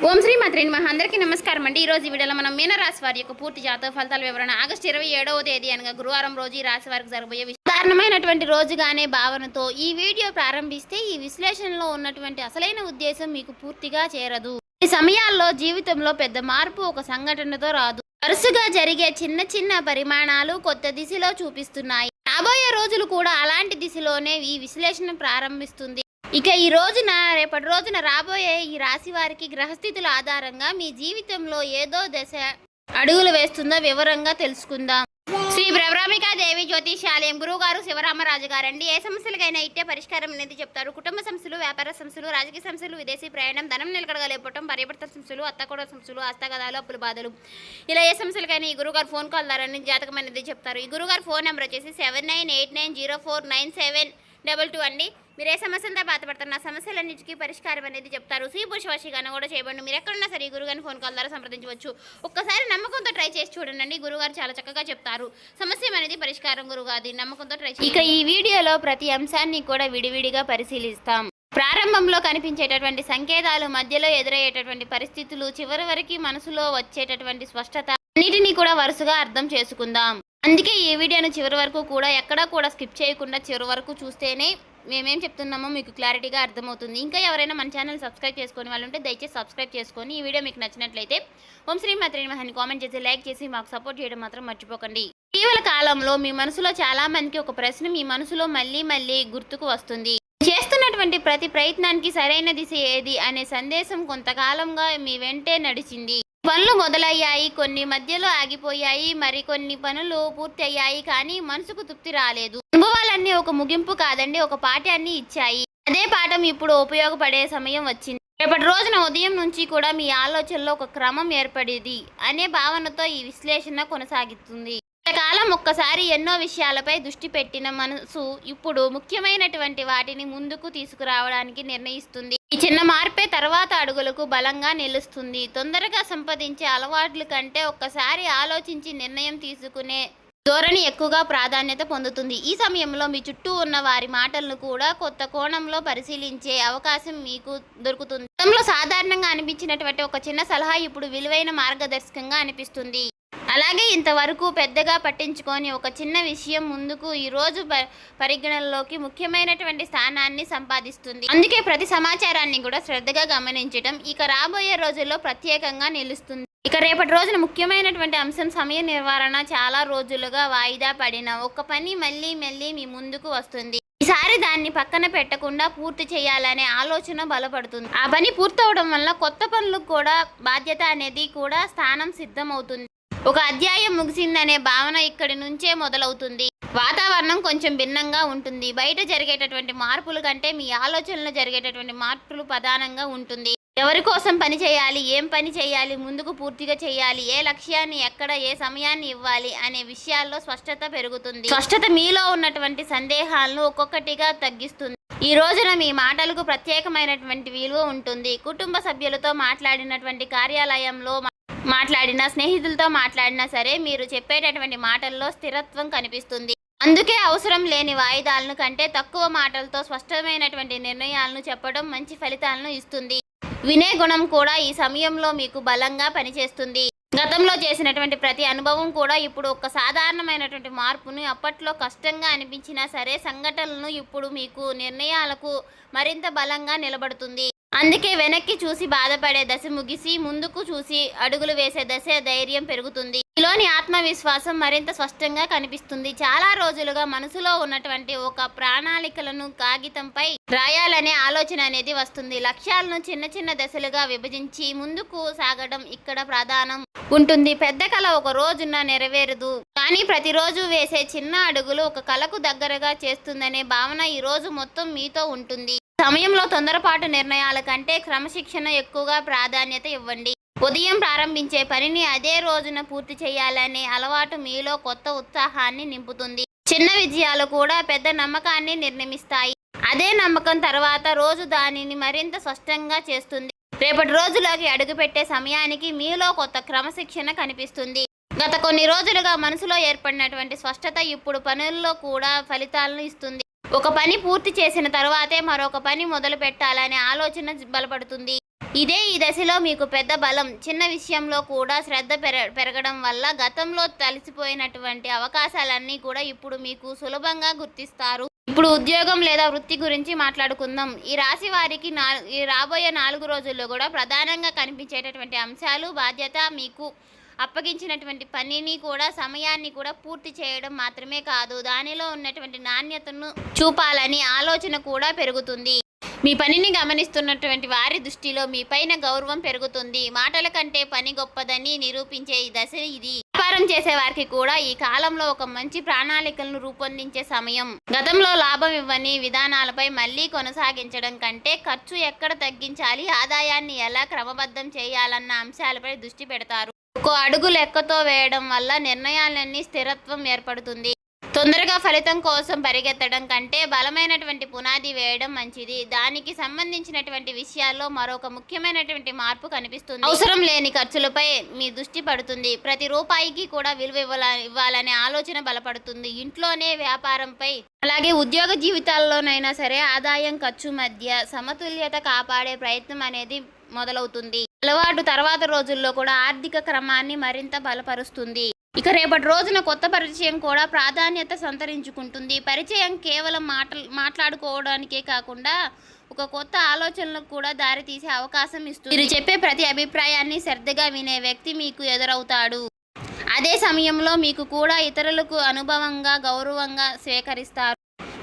ఓం శ్రీ మాత్రే నమః. అందరికీ నమస్కారం అండి. ఈ రోజు వీడియోలో మనం మీనరాశి వారి యొక్క పూర్తి జాతక ఫలితాల వివరణ ఆగస్టు 27వ తేదీ అనగా గురువారం రోజు ఈ రాశి వారికి జరగబోయే సాధారణమైనటువంటి రోజుగానే భావనతో ఈ వీడియో ప్రారంభిస్తే ఈ విశ్లేషణలో ఉన్నటువంటి అసలైన ఉద్దేశం మీకు పూర్తిగా చేరదు. ఈ సమయాల్లో జీవితంలో పెద్ద మార్పు ఒక సంఘటనతో రాదు. వరుసగా జరిగే చిన్న చిన్న పరిమాణాలు కొత్త దిశలో చూపిస్తున్నాయి. రాబోయే రోజులు కూడా అలాంటి దిశలోనే ఈ విశ్లేషణ ప్రారంభిస్తుంది. ఇక ఈ రోజున రేపటి రోజున రాబోయే ఈ రాశి వారికి గ్రహస్థితుల ఆధారంగా మీ జీవితంలో ఏదో దశ అడుగులు వేస్తుందో వివరంగా తెలుసుకుందాం. శ్రీ బ్రహ్మరామికా దేవి జ్యోతిషాలయం గురువుగారు శివరామరాజు గారండి. ఏ సమస్యలకైనా ఇట్టే పరిష్కారం అనేది చెప్తారు. కుటుంబ సమస్యలు, వ్యాపార సమస్యలు, రాజకీయ సమస్యలు, విదేశీ ప్రయాణం, ధనం నిలకడగలేపటం, పరివర్తన సమస్యలు, అత్తకోడ సమస్యలు, హస్తగదాలు, అప్పుల బాధలు, ఇలా ఏ సమస్యలకైనా ఈ గురువుగారు ఫోన్ కాల్ ద్వారా జాతకం అనేది చెప్తారు. ఈ గురువుగారు ఫోన్ నెంబర్ వచ్చేసి 7989049722 అండి. మీరు ఏ సమస్యలతో బాధపడుతున్న సమస్యలన్నిటికీ పరిష్కారం అనేది చెప్తారు. స్త్రీ పురుష వశీకరణ కూడా చేయబడి మీరు ఎక్కడున్నా సరే ఈ గురుగారిని ఫోన్ కాల్ ద్వారా సంప్రదించవచ్చు. ఒక్కసారి నమ్మకంతో ట్రై చేసి చూడండి. గురుగారు చాలా చక్కగా చెప్తారు. సమస్య అనేది పరిష్కారం గురుగారి నమ్మకంతో ట్రై చేయండి. ఇక ఈ వీడియోలో ప్రతి అంశాన్ని కూడా విడివిడిగా పరిశీలిస్తాం. ప్రారంభంలో కనిపించేటటువంటి సంకేతాలు, మధ్యలో ఎదురయ్యేటటువంటి పరిస్థితులు, చివరి వరకు మనసులో వచ్చేటటువంటి స్పష్టత అన్నిటినీ కూడా వరుసగా అర్థం చేసుకుందాం. అందుకే ఈ వీడియోను చివరి వరకు కూడా ఎక్కడా కూడా స్కిప్ చేయకుండా చివరి వరకు చూస్తేనే మేమేం చెప్తున్నామో మీకు క్లారిటీగా అర్థమవుతుంది. ఇంకా ఎవరైనా మన ఛానల్ సబ్స్క్రైబ్ చేసుకుని వాళ్ళు ఉంటే దయచేసి సబ్స్క్రైబ్ చేసుకొని ఈ వీడియో మీకు నచ్చినట్లయితే ఓం శ్రీ మాత్రే నమః అని కామెంట్ చేసి లైక్ చేసి మాకు సపోర్ట్ చేయడం మాత్రం మర్చిపోకండి. ఇటీవల కాలంలో మీ మనసులో చాలా మందికి ఒక ప్రశ్న మీ మనసులో మళ్ళీ మళ్ళీ గుర్తుకు వస్తుంది. చేస్తున్నటువంటి ప్రతి ప్రయత్నానికి సరైన దిశ ఏది అనే సందేశం కొంతకాలంగా మీ వెంటే నడిచింది. పనులు మొదలయ్యాయి, కొన్ని మధ్యలో ఆగిపోయాయి, మరికొన్ని పనులు పూర్తి అయ్యాయి, కానీ మనసుకు తృప్తి రాలేదు. అనుభవాలన్నీ ఒక ముగింపు కాదండి, ఒక పాఠాన్ని ఇచ్చాయి. అదే పాఠం ఇప్పుడు ఉపయోగపడే సమయం వచ్చింది. రేపటి రోజున ఉదయం నుంచి కూడా మీ ఆలోచనలో ఒక క్రమం ఏర్పడేది అనే భావనతో ఈ విశ్లేషణ కొనసాగుతుంది. కాలం ఒక్కసారి ఎన్నో విషయాలపై దృష్టి పెట్టిన మనసు ఇప్పుడు ముఖ్యమైనటువంటి వాటిని ముందుకు తీసుకురావడానికి నిర్ణయిస్తుంది. ఈ చిన్న మార్పే తర్వాత అడుగులకు బలంగా నిలుస్తుంది. తొందరగా సంపాదించే అలవాట్ల కంటే ఒక్కసారి ఆలోచించి నిర్ణయం తీసుకునే ధోరణి ఎక్కువగా ప్రాధాన్యత పొందుతుంది. ఈ సమయంలో మీ చుట్టూ ఉన్న వారి మాటలను కూడా కొత్త కోణంలో పరిశీలించే అవకాశం మీకు దొరుకుతుంది. గతంలో సాధారణంగా అనిపించినటువంటి ఒక చిన్న సలహా ఇప్పుడు విలువైన మార్గదర్శకంగా అనిపిస్తుంది. అలాగే ఇంతవరకు పెద్దగా పట్టించుకొని ఒక చిన్న విషయం ముందుకు ఈ రోజు పరిగణనలోకి ముఖ్యమైనటువంటి స్థానాన్ని సంపాదిస్తుంది. అందుకే ప్రతి సమాచారాన్ని కూడా శ్రద్ధగా గమనించడం ఇక రాబోయే రోజుల్లో ప్రత్యేకంగా నిలుస్తుంది. ఇక రేపటి రోజున ముఖ్యమైనటువంటి అంశం సమయ నిర్వహణ. చాలా రోజులుగా వాయిదా పడిన ఒక పని మళ్ళీ మీ ముందుకు వస్తుంది. ఈసారి దాన్ని పక్కన పెట్టకుండా పూర్తి చేయాలనే ఆలోచన బలపడుతుంది. ఆ పని పూర్తవడం వల్ల కొత్త పనులకు కూడా బాధ్యత అనేది కూడా స్థానం సిద్ధమవుతుంది. ఒక అధ్యాయం ముగిసిందనే భావన ఇక్కడి నుంచే మొదలవుతుంది. వాతావరణం కొంచెం భిన్నంగా ఉంటుంది. బయట జరిగేటటువంటి మార్పుల కంటే మీ ఆలోచనలో జరిగేటటువంటి మార్పులు ప్రధానంగా ఉంటుంది. ఎవరి కోసం పని చేయాలి, ఏం పని చేయాలి, ముందుకు పూర్తిగా చేయాలి, ఏ లక్ష్యాన్ని ఎక్కడ ఏ సమయాన్ని ఇవ్వాలి అనే విషయాల్లో స్పష్టత పెరుగుతుంది. స్పష్టత మీలో ఉన్నటువంటి సందేహాలను ఒక్కొక్కటిగా తగ్గిస్తుంది. ఈ రోజున మీ మాటలకు ప్రత్యేకమైనటువంటి విలువ ఉంటుంది. కుటుంబ సభ్యులతో మాట్లాడినటువంటి, కార్యాలయంలో మాట్లాడినా, స్నేహితులతో మాట్లాడినా సరే మీరు చెప్పేటటువంటి మాటల్లో స్థిరత్వం కనిపిస్తుంది. అందుకే అవసరం లేని వాయిదాలను కంటే తక్కువ మాటలతో స్పష్టమైనటువంటి నిర్ణయాలను చెప్పడం మంచి ఫలితాలను ఇస్తుంది. వినే గుణం కూడా ఈ సమయంలో మీకు బలంగా పనిచేస్తుంది. గతంలో చేసినటువంటి ప్రతి అనుభవం కూడా ఇప్పుడు ఒక సాధారణమైనటువంటి మార్పును అప్పట్లో కష్టంగా అనిపించినా సరే సంఘటనలను ఇప్పుడు మీకు నిర్ణయాలకు మరింత బలంగా నిలబడుతుంది. అందుకే వెనక్కి చూసి బాధపడే దశ ముగిసి ముందుకు చూసి అడుగులు వేసే దశ ధైర్యం పెరుగుతుంది. మీలోని ఆత్మవిశ్వాసం మరింత స్పష్టంగా కనిపిస్తుంది. చాలా రోజులుగా మనసులో ఉన్నటువంటి ఒక ప్రణాళికలను కాగితంపై రాయాలనే ఆలోచన అనేది వస్తుంది. లక్ష్యాలను చిన్న చిన్న దశలుగా విభజించి ముందుకు సాగడం ఇక్కడ ప్రధానం ఉంటుంది. పెద్ద కళ ఒక రోజున నెరవేరదు, కానీ ప్రతిరోజు వేసే చిన్న అడుగులు ఒక కళకు దగ్గరగా చేస్తుందనే భావన ఈ రోజు మొత్తం మీతో ఉంటుంది. సమయంలో తొందరపాటు నిర్ణయాల కంటే క్రమశిక్షణ ఎక్కువగా ప్రాధాన్యత ఇవ్వండి. ఉదయం ప్రారంభించే పనిని అదే రోజున పూర్తి చేయాలనే అలవాటు మీలో కొత్త ఉత్సాహాన్ని నింపుతుంది. చిన్న విజయాలు కూడా పెద్ద నమ్మకాన్ని నిర్మిస్తాయి. అదే నమ్మకం తర్వాత రోజు దానిని మరింత స్పష్టంగా చేస్తుంది. రేపటి రోజులోకి అడుగుపెట్టే సమయానికి మీలో కొత్త క్రమశిక్షణ కనిపిస్తుంది. గత కొన్ని రోజులుగా మనసులో ఏర్పడినటువంటి స్పష్టత ఇప్పుడు పనుల్లో కూడా ఫలితాలను ఇస్తుంది. ఒక పని పూర్తి చేసిన తర్వాతే మరొక పని మొదలు పెట్టాలనే ఆలోచన బలపడుతుంది. ఇదే ఈ దశలో మీకు పెద్ద బలం. చిన్న విషయంలో కూడా శ్రద్ధ పెరగడం వల్ల గతంలో తలిసిపోయినటువంటి అవకాశాలన్నీ కూడా ఇప్పుడు మీకు సులభంగా గుర్తిస్తారు. ఇప్పుడు ఉద్యోగం లేదా వృత్తి గురించి మాట్లాడుకుందాం. ఈ రాశి వారికి ఈ రాబోయే 4 రోజుల్లో కూడా ప్రధానంగా కనిపించేటటువంటి అంశాలు బాధ్యత, మీకు అప్పగించినటువంటి పనిని కూడా సమయాన్ని కూడా పూర్తి చేయడం మాత్రమే కాదు, దానిలో ఉన్నటువంటి నాణ్యతను చూపాలని ఆలోచన కూడా పెరుగుతుంది. మీ పనిని గమనిస్తున్నటువంటి వారి దృష్టిలో మీ పైన గౌరవం పెరుగుతుంది. మాటల కంటే పని గొప్పదని నిరూపించే ఈ దశ ఇది. వ్యాపారం చేసే వారికి కూడా ఈ కాలంలో ఒక మంచి ప్రణాళికలను రూపొందించే సమయం. గతంలో లాభం ఇవ్వని విధానాలపై మళ్ళీ కొనసాగించడం కంటే ఖర్చు ఎక్కడ తగ్గించాలి, ఆదాయాన్ని ఎలా క్రమబద్ధం చేయాలన్న అంశాలపై దృష్టి పెడతారు. ఒక్కో అడుగు లెక్కతో వేయడం వల్ల నిర్ణయాలన్నీ స్థిరత్వం ఏర్పడుతుంది. తొందరగా ఫలితం కోసం పరిగెత్తడం కంటే బలమైనటువంటి పునాది వేయడం మంచిది. దానికి సంబంధించినటువంటి విషయాల్లో మరొక ముఖ్యమైనటువంటి మార్పు కనిపిస్తుంది. అవసరం లేని ఖర్చులపై మీ దృష్టి పడుతుంది. ప్రతి రూపాయికి కూడా విలువ ఇవ్వాలనే ఆలోచన బలపడుతుంది. ఇంట్లోనే, వ్యాపారంపై, అలాగే ఉద్యోగ జీవితాల్లోనైనా సరే ఆదాయం ఖర్చు మధ్య సమతుల్యత కాపాడే ప్రయత్నం అనేది మొదలవుతుంది. అలవాటు తర్వాత రోజుల్లో కూడా ఆర్థిక క్రమాన్ని మరింత బలపరుస్తుంది. ఇక రేపటి రోజున కొత్త పరిచయం కూడా ప్రాధాన్యత సంతరించుకుంటుంది. పరిచయం కేవలం మాట్లాడుకోవడానికే కాకుండా ఒక కొత్త ఆలోచనలకు కూడా దారితీసే అవకాశం ఇస్తుంది. మీరు చెప్పే ప్రతి అభిప్రాయాన్ని శ్రద్ధగా వినే వ్యక్తి మీకు ఎదురవుతాడు. అదే సమయంలో మీకు కూడా ఇతరులకు అనుభవంగా, గౌరవంగా స్వీకరిస్తారు.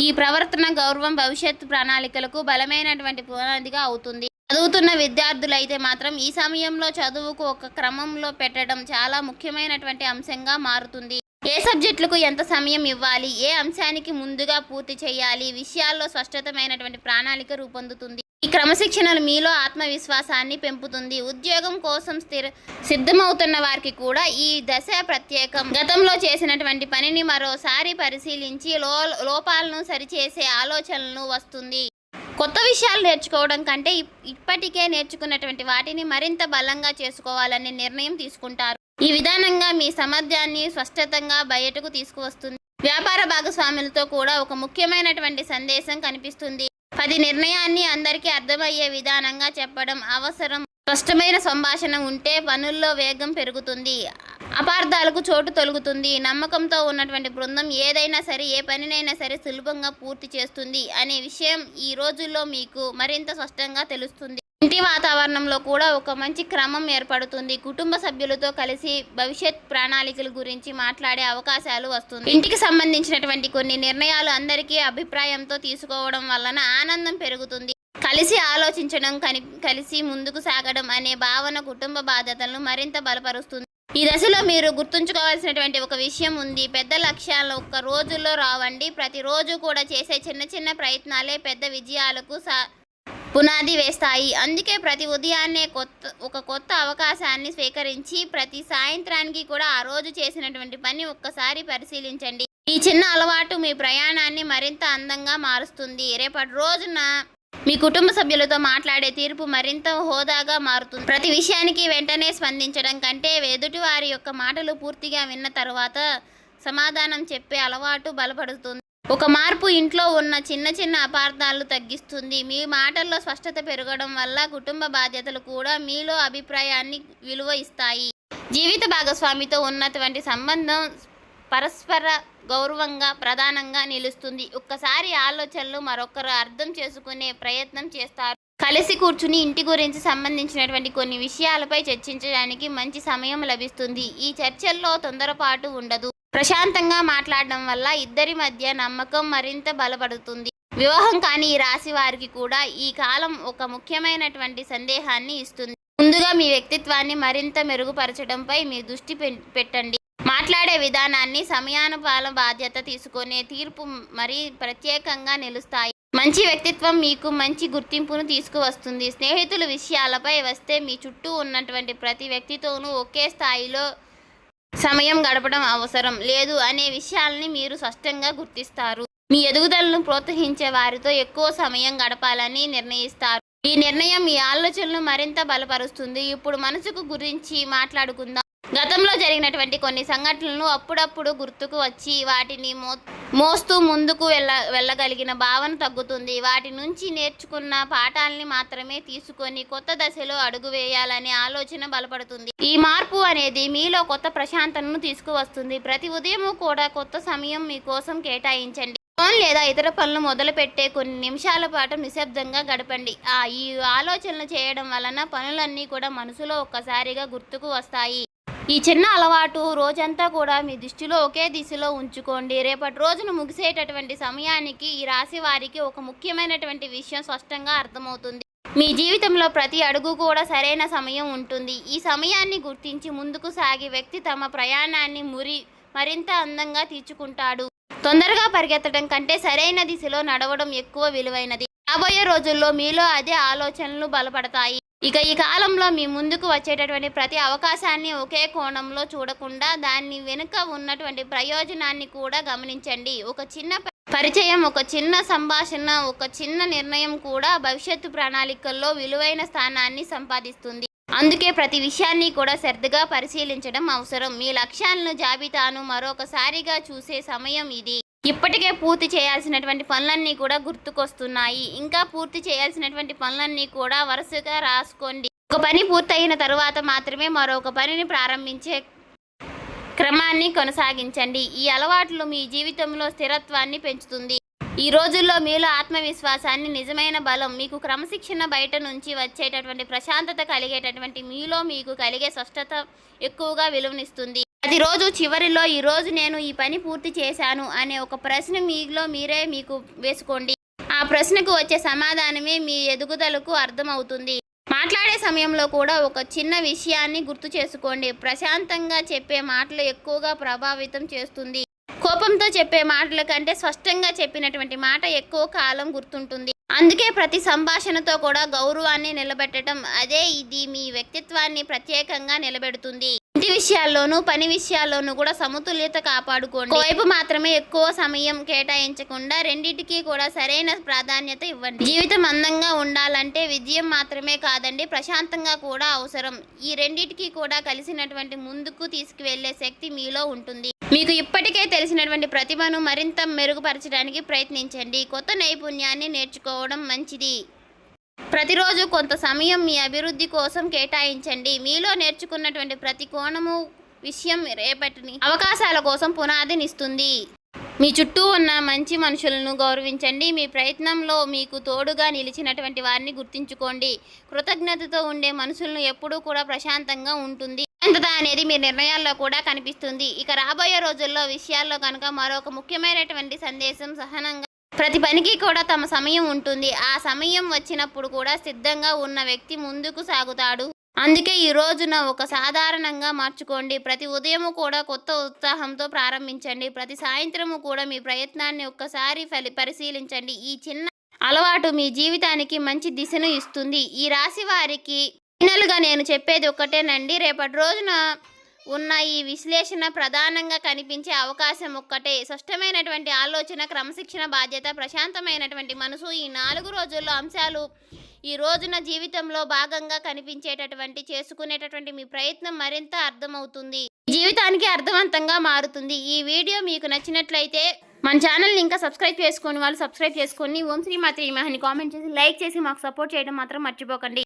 ఈ ప్రవర్తన, గౌరవం భవిష్యత్తు ప్రణాళికలకు బలమైనటువంటి పునాదిగా అవుతుంది. చదువుతున్న విద్యార్థులైతే మాత్రం ఈ సమయంలో చదువుకు ఒక క్రమంలో పెట్టడం చాలా ముఖ్యమైనటువంటి అంశంగా మారుతుంది. ఏ సబ్జెక్టులకు ఎంత సమయం ఇవ్వాలి, ఏ అంశానికి ముందుగా పూర్తి చేయాలి, విషయాల్లో స్పష్టతమైనటువంటి ప్రణాళిక రూపొందుతుంది. ఈ క్రమశిక్షణలు మీలో ఆత్మవిశ్వాసాన్ని పెంపుతుంది. ఉద్యోగం కోసం సిద్ధమవుతున్న వారికి కూడా ఈ దశ ప్రత్యేకం. గతంలో చేసినటువంటి పనిని మరోసారి పరిశీలించి లోపాలను సరిచేసే ఆలోచనలు వస్తుంది. కొత్త విషయాలు నేర్చుకోవడం కంటే ఇప్పటికే నేర్చుకున్నటువంటి వాటిని మరింత బలంగా చేసుకోవాలనే నిర్ణయం తీసుకుంటారు. ఈ విధానంగా మీ సామర్థ్యాన్ని స్పష్టంగా బయటకు తీసుకువస్తుంది. వ్యాపార భాగస్వాములతో కూడా ఒక ముఖ్యమైనటువంటి సందేశం కనిపిస్తుంది. 10 నిర్ణయాన్ని అందరికీ అర్థమయ్యే విధానంగా చెప్పడం అవసరం. స్పష్టమైన సంభాషణ ఉంటే పనుల్లో వేగం పెరుగుతుంది, అపార్థాలకు చోటు తొలగుతుంది. నమ్మకంతో ఉన్నటువంటి బృందం ఏదైనా సరే, ఏ పనినైనా సరే సులభంగా పూర్తి చేస్తుంది అనే విషయం ఈ రోజుల్లో మీకు మరింత స్పష్టంగా తెలుస్తుంది. ఇంటి వాతావరణంలో కూడా ఒక మంచి క్రమం ఏర్పడుతుంది. కుటుంబ సభ్యులతో కలిసి భవిష్యత్ ప్రణాళికల గురించి మాట్లాడే అవకాశాలు వస్తుంది. ఇంటికి సంబంధించినటువంటి కొన్ని నిర్ణయాలు అందరికీ అభిప్రాయంతో తీసుకోవడం వలన ఆనందం పెరుగుతుంది. కలిసి ఆలోచించడం, కలిసి ముందుకు సాగడం అనే భావన కుటుంబ బాధ్యతలను మరింత బలపరుస్తుంది. ఈ దశలో మీరు గుర్తుంచుకోవాల్సినటువంటి ఒక విషయం ఉంది. పెద్ద లక్ష్యాలు ఒక్క రోజుల్లో రావండి. ప్రతిరోజు కూడా చేసే చిన్న చిన్న ప్రయత్నాలే పెద్ద విజయాలకు పునాది వేస్తాయి. అందుకే ప్రతి ఉదయాన్నే ఒక కొత్త అవకాశాన్ని స్వీకరించి ప్రతి సాయంత్రానికి కూడా ఆ రోజు చేసినటువంటి పని ఒక్కసారి పరిశీలించండి. ఈ చిన్న అలవాటు మీ ప్రయాణాన్ని మరింత అందంగా మారుస్తుంది. రేపటి రోజున మీ కుటుంబ సభ్యులతో మాట్లాడే తీర్పు మరింత హోదాగా మారుతుంది. ప్రతి విషయానికి వెంటనే స్పందించడం కంటే ఎదుటి వారి యొక్క మాటలు పూర్తిగా విన్న తర్వాత సమాధానం చెప్పే అలవాటు బలపడుతుంది. ఒక మార్పు ఇంట్లో ఉన్న చిన్న చిన్న అపార్థాలు తగ్గిస్తుంది. మీ మాటల్లో స్పష్టత పెరగడం వల్ల కుటుంబ బాధ్యతలు కూడా మీలో అభిప్రాయాన్ని విలువ ఇస్తాయి. జీవిత భాగస్వామితో ఉన్నటువంటి సంబంధం పరస్పర గౌరవంగా ప్రధానంగా నిలుస్తుంది. ఒక్కసారి ఆలోచనలు మరొకరు అర్థం చేసుకునే ప్రయత్నం చేస్తారు. కలిసి కూర్చుని ఇంటి గురించి సంబంధించినటువంటి కొన్ని విషయాలపై చర్చించడానికి మంచి సమయం లభిస్తుంది. ఈ చర్చల్లో తొందరపాటు ఉండదు. ప్రశాంతంగా మాట్లాడడం వల్ల ఇద్దరి మధ్య నమ్మకం మరింత బలపడుతుంది. వివాహం కాని ఈ రాశి వారికి కూడా ఈ కాలం ఒక ముఖ్యమైనటువంటి సందేహాన్ని ఇస్తుంది. ముందుగా మీ వ్యక్తిత్వాన్ని మరింత మెరుగుపరచడంపై మీ దృష్టి పెట్టండి. మాట్లాడే విధానాన్ని, సమయానుపాల బాధ్యత తీసుకునే తీర్పు మరీ ప్రత్యేకంగా నిలుస్తాయి. మంచి వ్యక్తిత్వం మీకు మంచి గుర్తింపును తీసుకువస్తుంది. స్నేహితుల విషయాలపై వస్తే మీ చుట్టూ ఉన్నటువంటి ప్రతి వ్యక్తితోనూ ఒకే స్థాయిలో సమయం గడపడం అవసరం లేదు అనే విషయాల్ని మీరు స్పష్టంగా గుర్తిస్తారు. మీ ఎదుగుదలను ప్రోత్సహించే వారితో ఎక్కువ సమయం గడపాలని నిర్ణయిస్తారు. ఈ నిర్ణయం మీ ఆలోచనలు మరింత బలపరుస్తుంది. ఇప్పుడు మనసుకు గురించి మాట్లాడుకుందాం. గతంలో జరిగినటువంటి కొన్ని సంఘటనలను అప్పుడప్పుడు గుర్తుకు వచ్చి వాటిని మోస్తూ ముందుకు వెళ్ళగలిగిన భావన తగ్గుతుంది. వాటి నుంచి నేర్చుకున్న పాఠాలని మాత్రమే తీసుకొని కొత్త దశలో అడుగు వేయాలనే ఆలోచన బలపడుతుంది. ఈ మార్పు అనేది మీలో కొత్త ప్రశాంతతను తీసుకువస్తుంది. ప్రతి ఉదయం కూడా కొత్త సమయం మీకోసం కేటాయించండి. ఫోన్ లేదా ఇతర పనులు మొదలుపెట్టే కొన్ని నిమిషాల పాటు నిశ్శబ్దంగా గడపండి. ఈ ఆలోచనలు చేయడం వలన పనులన్నీ కూడా మనసులో ఒక్కసారిగా గుర్తుకు వస్తాయి. ఈ చిన్న అలవాటు రోజంతా కూడా మీ దృష్టిలో ఒకే దిశలో ఉంచుకోండి. రేపటి రోజును ముగిసేటటువంటి సమయానికి ఈ రాశి వారికి ఒక ముఖ్యమైనటువంటి విషయం స్పష్టంగా అర్థమవుతుంది. మీ జీవితంలో ప్రతి అడుగు కూడా సరైన సమయం ఉంటుంది. ఈ సమయాన్ని గుర్తించి ముందుకు సాగే వ్యక్తి తమ ప్రయాణాన్ని మరింత అందంగా తీర్చుకుంటాడు. తొందరగా పరిగెత్తడం కంటే సరైన దిశలో నడవడం ఎక్కువ విలువైనది. రాబోయే రోజుల్లో మీలో అదే ఆలోచనలు బలపడతాయి. ఇక ఈ కాలంలో మీ ముందుకు వచ్చేటటువంటి ప్రతి అవకాశాన్ని ఒకే కోణంలో చూడకుండా దాని వెనుక ఉన్నటువంటి ప్రయోజనాన్ని కూడా గమనించండి. ఒక చిన్న పరిచయం, ఒక చిన్న సంభాషణ, ఒక చిన్న నిర్ణయం కూడా భవిష్యత్తు ప్రణాళికల్లో విలువైన స్థానాన్ని సంపాదిస్తుంది. అందుకే ప్రతి విషయాన్ని కూడా శ్రద్ధగా పరిశీలించడం అవసరం. మీ లక్ష్యాలను జాబితాను మరొకసారిగా చూసే సమయం ఇది. ఇప్పటికే పూర్తి చేయాల్సినటువంటి పనులన్నీ కూడా గుర్తుకొస్తున్నాయి. ఇంకా పూర్తి చేయాల్సినటువంటి పనులన్నీ కూడా వరుసగా రాసుకోండి. ఒక పని పూర్తయిన తరువాత మాత్రమే మరొక పనిని ప్రారంభించే క్రమాన్ని కొనసాగించండి. ఈ అలవాట్లు మీ జీవితంలో స్థిరత్వాన్ని పెంచుతుంది. ఈ రోజుల్లో మీలో ఆత్మవిశ్వాసాన్ని, నిజమైన బలం, మీకు క్రమశిక్షణ, బయట నుంచి వచ్చేటటువంటి ప్రశాంతత కలిగేటటువంటి మీలో మీకు కలిగే స్పష్టత ఎక్కువగా విలువనిస్తుంది. ప్రతిరోజు చివరిలో ఈరోజు నేను ఈ పని పూర్తి చేశాను అనే ఒక ప్రశ్న మీరే మీకు వేసుకోండి. ఆ ప్రశ్నకు వచ్చే సమాధానమే మీ ఎదుగుదలకు అర్థమవుతుంది. మాట్లాడే సమయంలో కూడా ఒక చిన్న విషయాన్ని గుర్తు చేసుకోండి. ప్రశాంతంగా చెప్పే మాటలు ఎక్కువగా ప్రభావితం చేస్తుంది. కోపంతో చెప్పే మాటల కంటే స్పష్టంగా చెప్పినటువంటి మాట ఎక్కువ కాలం గుర్తుంటుంది. అందుకే ప్రతి సంభాషణతో కూడా గౌరవాన్ని నిలబెట్టడం, ఇది మీ వ్యక్తిత్వాన్ని ప్రత్యేకంగా నిలబెడుతుంది. ఇంటి విషయాల్లోనూ పని విషయాల్లోనూ కూడా సమతుల్యత కాపాడుకోండి. ఒకవైపు మాత్రమే ఎక్కువ సమయం కేటాయించకుండా రెండింటికి కూడా సరైన ప్రాధాన్యత ఇవ్వండి. జీవితం అందంగా ఉండాలంటే విజయం మాత్రమే కాదండి, ప్రశాంతంగా కూడా అవసరం. ఈ రెండింటికి కూడా కలిసినటువంటి ముందుకు తీసుకువెళ్లే శక్తి మీలో ఉంటుంది. మీకు ఇప్పటికే తెలిసినటువంటి ప్రతిభను మరింత మెరుగుపరచడానికి ప్రయత్నించండి. కొత్త నైపుణ్యాన్ని నేర్చుకోవడం మంచిది. ప్రతిరోజు కొంత సమయం మీ అభివృద్ధి కోసం కేటాయించండి. మీలో నేర్చుకున్నటువంటి ప్రతి కోణము విషయం రేపటిని అవకాశాల కోసం పునాదినిస్తుంది. మీ చుట్టూ ఉన్న మంచి మనుషులను గౌరవించండి. మీ ప్రయత్నంలో మీకు తోడుగా నిలిచినటువంటి వారిని గుర్తుంచుకోండి. కృతజ్ఞతతో ఉండే మనుషులను ఎప్పుడూ కూడా ప్రశాంతంగా ఉంటుంది. ప్రశాంతత అనేది మీ నిర్ణయాల్లో కూడా కనిపిస్తుంది. ఇక రాబోయే రోజుల్లో విషయాల్లో కనుక మరొక ముఖ్యమైనటువంటి సందేశం, సహనంగా ప్రతి పనికి కూడా తమ సమయం ఉంటుంది. ఆ సమయం వచ్చినప్పుడు కూడా సిద్ధంగా ఉన్న వ్యక్తి ముందుకు సాగుతాడు. అందుకే ఈ రోజున ఒక సాధారణంగా మార్చుకోండి. ప్రతి ఉదయము కూడా కొత్త ఉత్సాహంతో ప్రారంభించండి. ప్రతి సాయంత్రము కూడా మీ ప్రయత్నాన్ని ఒక్కసారి పరిశీలించండి. ఈ చిన్న అలవాటు మీ జీవితానికి మంచి దిశను ఇస్తుంది. ఈ రాశి వారికి ఫైనల్గా నేను చెప్పేది ఒక్కటేనండి. రేపటి రోజున ఉన్న ఈ విశ్లేషణ ప్రధానంగా కనిపించే అవకాశం ఒక్కటే. స్పష్టమైనటువంటి ఆలోచన, క్రమశిక్షణ, బాధ్యత, ప్రశాంతమైనటువంటి మనసు, ఈ 4 రోజుల్లో అంశాలు ఈ రోజున జీవితంలో భాగంగా చేసుకునేటటువంటి మీ ప్రయత్నం మరింత అర్థమవుతుంది. జీవితానికి అర్థవంతంగా మారుతుంది. ఈ వీడియో మీకు నచ్చినట్లయితే మన ఛానల్ని ఇంకా సబ్స్క్రైబ్ చేసుకొని వాళ్ళు సబ్స్క్రైబ్ చేసుకొని ఓం శ్రీ మాత్రే నమః అని కామెంట్ చేసి, లైక్ చేసి మాకు సపోర్ట్ చేయడం మాత్రం మర్చిపోకండి.